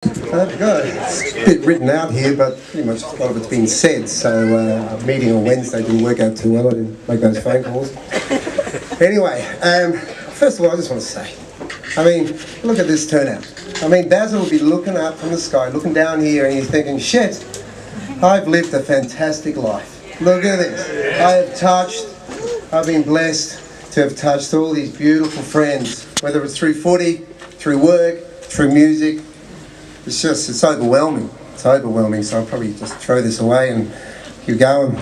Good. It's a bit written out here, but pretty much a lot of it's been said. So our meeting on Wednesday didn't work out too well. I didn't make those phone calls. Anyway, first of all, I just want to say, look at this turnout. Bazz will be looking up from the sky, looking down here, and he's thinking, shit, I've lived a fantastic life. Look at this. I've been blessed to have touched all these beautiful friends, whether it's through footy, through work, through music. It's overwhelming. It's overwhelming, so I'll probably just throw this away and keep going.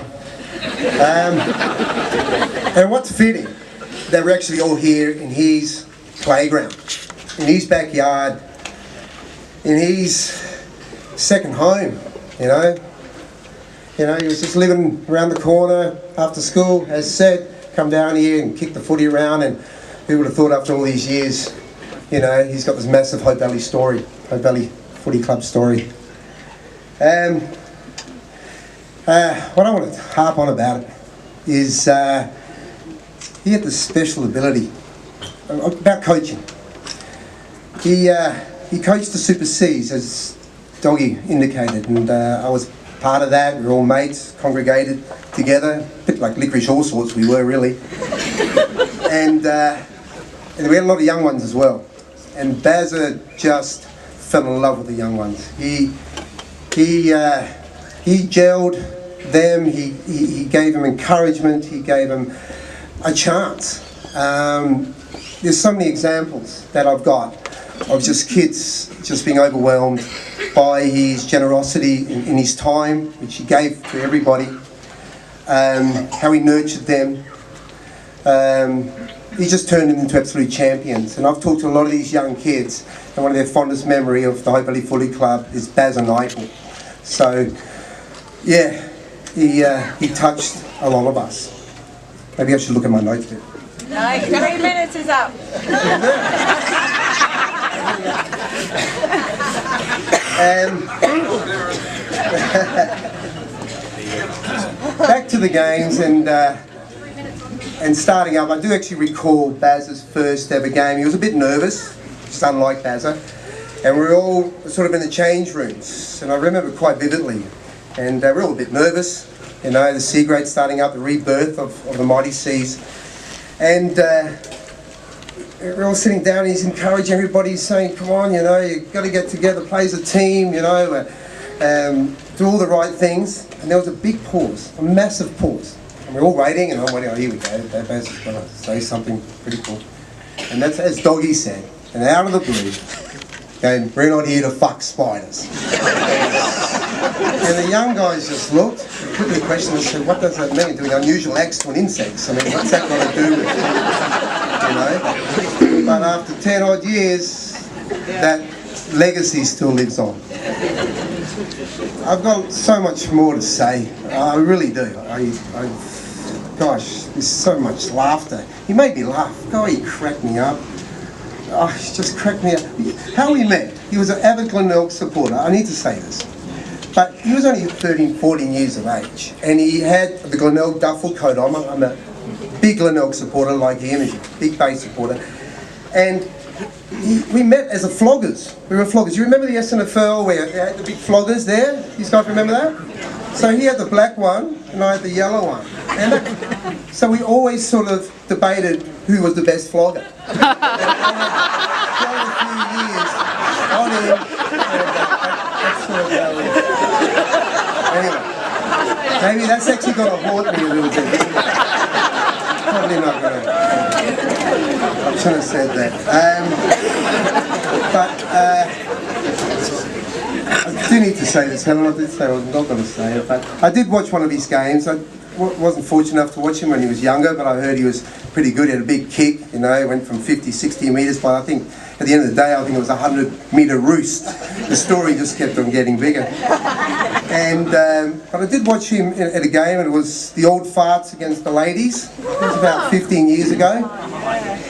And what's fitting, that we're actually all here in his playground, in his backyard, in his second home, you know. He was just living around the corner after school, as said, come down here and kick the footy around, and who would have thought after all these years, he's got this massive Hope Valley story, Hope Valley Footy Club story. What I want to harp on about it is he had this special ability about coaching. He coached the Super Cs, as Doggy indicated, and I was part of that. We were all mates, congregated together, a bit like licorice all sorts we were really. And we had a lot of young ones as well. And Bazza just fell in love with the young ones. He gelled them. He gave them encouragement. He gave them a chance. There's so many examples that I've got of just kids just being overwhelmed by his generosity in his time, which he gave to everybody. How he nurtured them. He just turned them into absolute champions. And I've talked to a lot of these young kids, and one of their fondest memory of the Hope Valley Footy Club is Bazz Nykiel. So, yeah, he touched a lot of us. Maybe I should look at my notes a bit. No, 3 minutes is up. Back to the games and starting up, I do actually recall Bazz's first ever game. He was a bit nervous, just unlike Bazza, and we were all sort of in the change rooms, and I remember quite vividly. And we were all a bit nervous, the C grade starting up, the rebirth of the mighty C's, and we're all sitting down. And he's encouraging everybody, saying, "Come on, you've got to get together, play as a team, do all the right things." And there was a big pause, a massive pause. And we're all waiting, and I'm waiting, here we go, Bazz is going to say something pretty cool. And that's as Doggy said, and out of the blue, going, "We're not here to fuck spiders." And the young guys just looked, and put the question and said, "What does that mean? Doing unusual acts to an insect? What's that got to do with it?" But after 10 odd years, that legacy still lives on. I've got so much more to say. I really do. Gosh, there's so much laughter. He made me laugh. God, he cracked me up. Oh, he just cracked me up. How we met, he was an avid Glenelg supporter. I need to say this. But he was only 13, 14 years of age. And he had the Glenelg duffel coat on. I'm a big Glenelg supporter like him, a big Bay supporter. And we met as a floggers. We were floggers. You remember the SNFL where they had the big floggers there? You guys remember that? So he had the black one and I had the yellow one. And so we always sort of debated who was the best flogger. A few years on him. Anyway, maybe that's actually going to haunt me a little bit. Probably not going to. I shouldn't have said that. I do need to say this, Helen. I did say I was not going to say it, but I did watch one of his games. I wasn't fortunate enough to watch him when he was younger, but I heard he was pretty good. He had a big kick, he went from 50, 60 metres, but I think at the end of the day, I think it was a 100-metre roost. The story just kept on getting bigger. And but I did watch him at a game, and it was the Old Farts against the Ladies. It was about 15 years ago.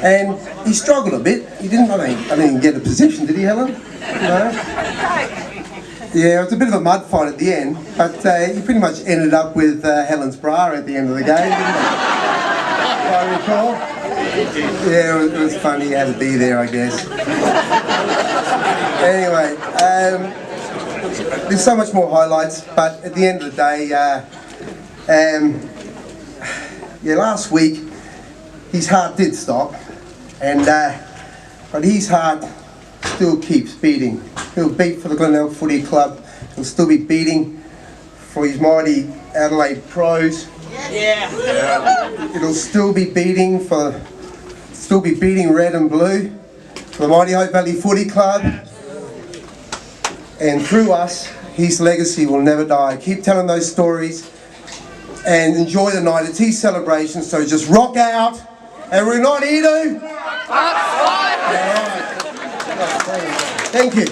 And he struggled a bit. He didn't, I didn't get a position, did he, Helen? No? Yeah, it was a bit of a mud fight at the end, but he pretty much ended up with Helen's bra at the end of the game, didn't he? If I recall. Yeah, it was funny. He had to be there, I guess. Anyway, there's so much more highlights, but at the end of the day, yeah, last week his heart did stop, and but his heart still keeps beating. He'll beat for the Glenelg Footy Club. He'll still be beating for his mighty Adelaide Pros. Yeah. It'll still be beating red and blue for the mighty Hope Valley Footy Club. And through us, his legacy will never die. Keep telling those stories and enjoy the night. It's his celebration, so just rock out. And we're not here to... Thank you.